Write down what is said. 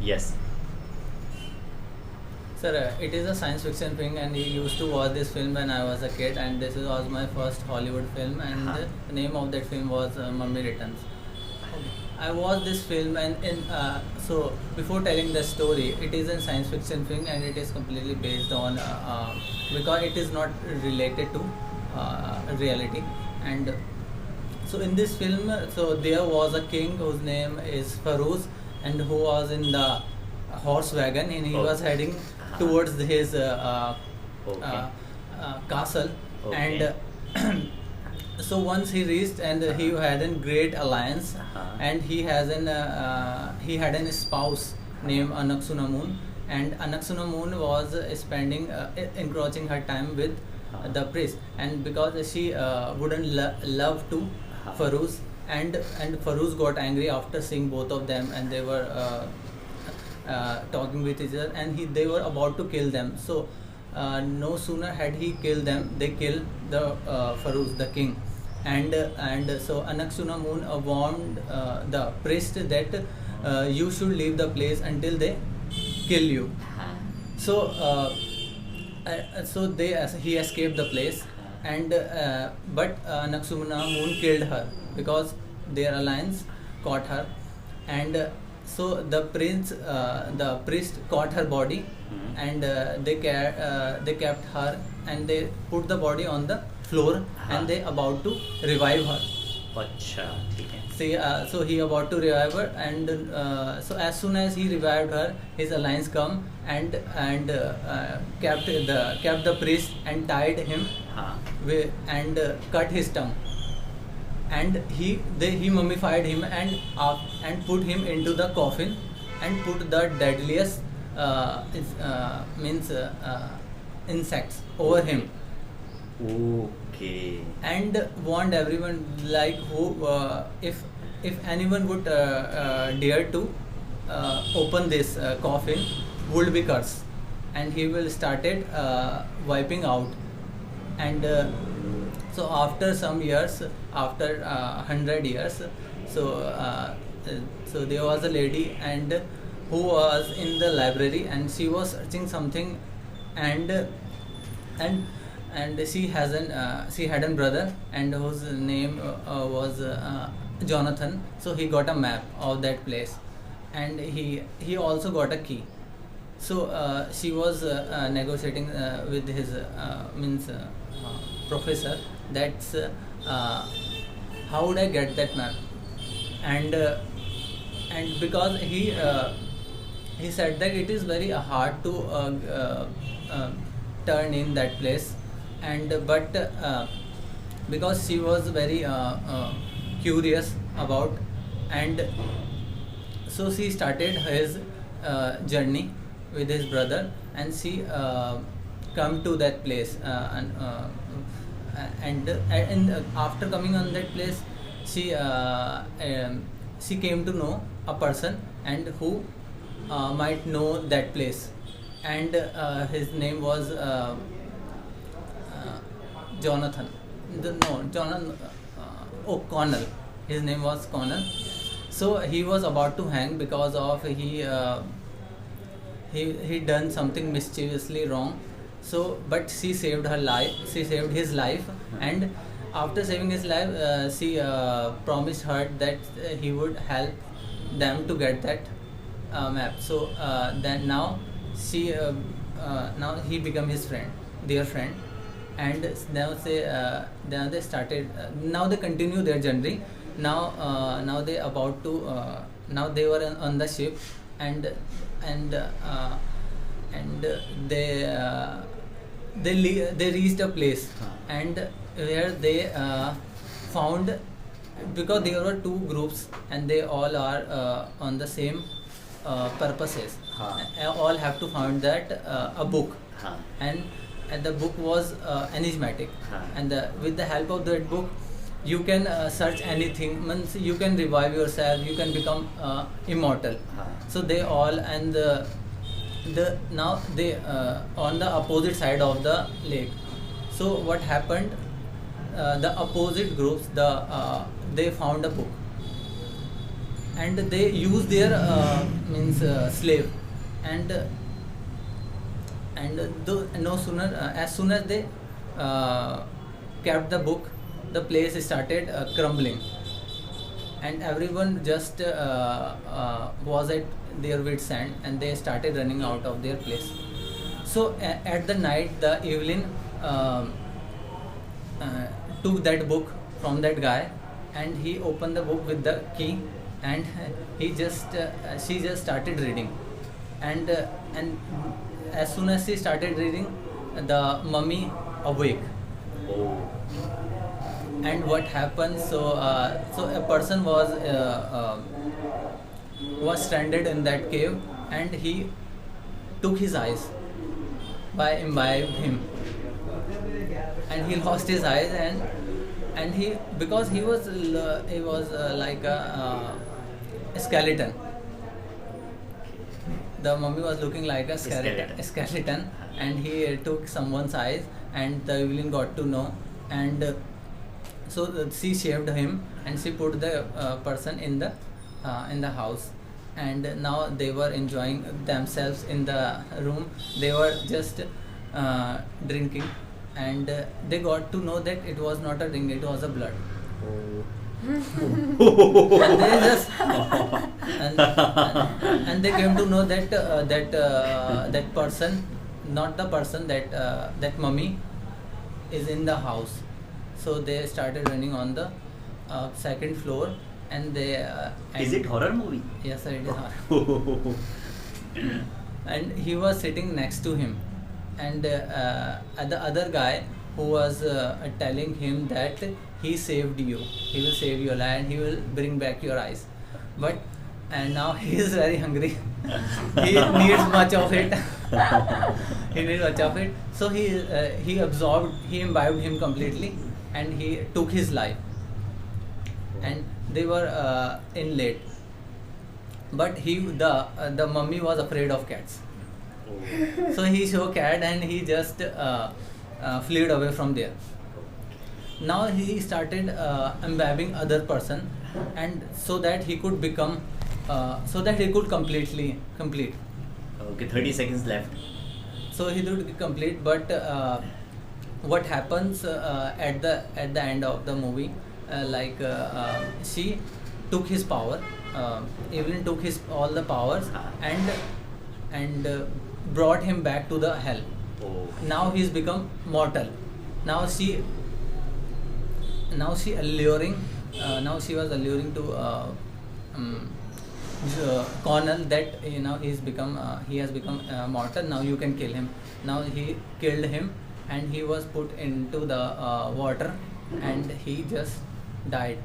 Yes. Sir, it is a science fiction film, and I used to watch this film when I was a kid, and this was my first Hollywood film, and the name of that film was Mummy Returns. I watched this film, and so before telling the story, it is a science fiction film, and it is completely based on because it is not related to reality. And so in this film, so there was a king whose name is Farouz, and who was in the horse wagon, and he was heading towards his castle. Okay. And so once he reached, and he had a great alliance, and he had a spouse named Anaxunamun, and Anaxunamun was spending encroaching her time with the priest, and because she wouldn't love to Farouz, and Farouz got angry after seeing both of them, and they were talking with each other, and they were about to kill them. So no sooner had he killed them, they killed the Farouz, the king. And so Anaxunamun warned the priest that you should leave the place until they kill you. So he escaped the place, and but Anaxunamun killed her because their alliance caught her. And so the priest caught her body, and they kept her, and they put the body on the floor, and they about to revive her. अच्छा, ठीक है. See, so he about to revive her, and so as soon as he revived her, his alliance come, and kept the priest and tied him, and cut his tongue, and he mummified him, and put him into the coffin, and put the deadliest insects over him. Okay. And warned everyone, like, who if anyone would dare to open this coffin, would be cursed, and he will started wiping out. And so after some years, after 100 years, so there was a lady, and who was in the library, and she was searching something, and she had a brother, and whose name was Jonathan. So he got a map of that place, and he also got a key. So she was negotiating with his professor, that's how would I get that map. And because he said that it is very hard to turn in that place, and but because she was very curious about, and so she started his journey with his brother, and she come to that place, and after coming on that place, she came to know a person, and who might know that place, and his name was Jonathan. Connell. His name was Connell. So he was about to hang because of he done something mischievously wrong. So, but she saved her life. She saved his life, and after saving his life, she promised her that he would help them to get that map. So then now he became his friend, their friend, and now they started. Now they continue their journey. Now they about to. Now they were on the ship, and they reached a place, and where they found, because there were two groups, and they all are on the same purposes. All have to find that a book, and the book was enigmatic, and with the help of that book, you can search anything. Means you can revive yourself, you can become immortal. So they all, and now they on the opposite side of the lake. So what happened? The opposite groups, they found a book, and they use their means slave, and no sooner as soon as they kept the book, the place started crumbling, and everyone just was at their wits' end, and they started running out of their place. So at the night, the Evelyn took that book from that guy, and he opened the book with the key, and she just started reading, and as soon as she started reading, the mummy awake. Oh. And what happened? So a person was stranded in that cave, and he took his eyes by imbibed him, and he lost his eyes, and he, because he was like a skeleton. The mummy was looking like a skeleton, and he took someone's eyes, and the Evelyn got to know, and so she shaved him, and she put the person in the house, and now they were enjoying themselves in the room. They were just drinking, and they got to know that it was not a drink, it was a blood. And they just and they came to know that that person, not the person, that mummy is in the house. So they started running on the second floor, and they Is it horror movie? Yes sir, it is horror. And he was sitting next to him, and the other guy who was telling him that he saved you, he will save your life, and he will bring back your eyes, and now he is very hungry. He needs much of it. So he absorbed, he imbibed him completely, and he took his life. And they were in late, but the mummy was afraid of cats. So he saw cat, and he just fled away from there. Now he started imbibing other person, and so that he could become complete. Okay, 30 seconds left. So he did complete, but what happens at the end of the movie, she took his power. Evelyn took all the powers, and brought him back to the hell. Oh. Now he's become mortal. Now she alluring. Now she was alluring to Connell that he has become mortal. Now you can kill him. Now he killed him, and he was put into the water, and he just died.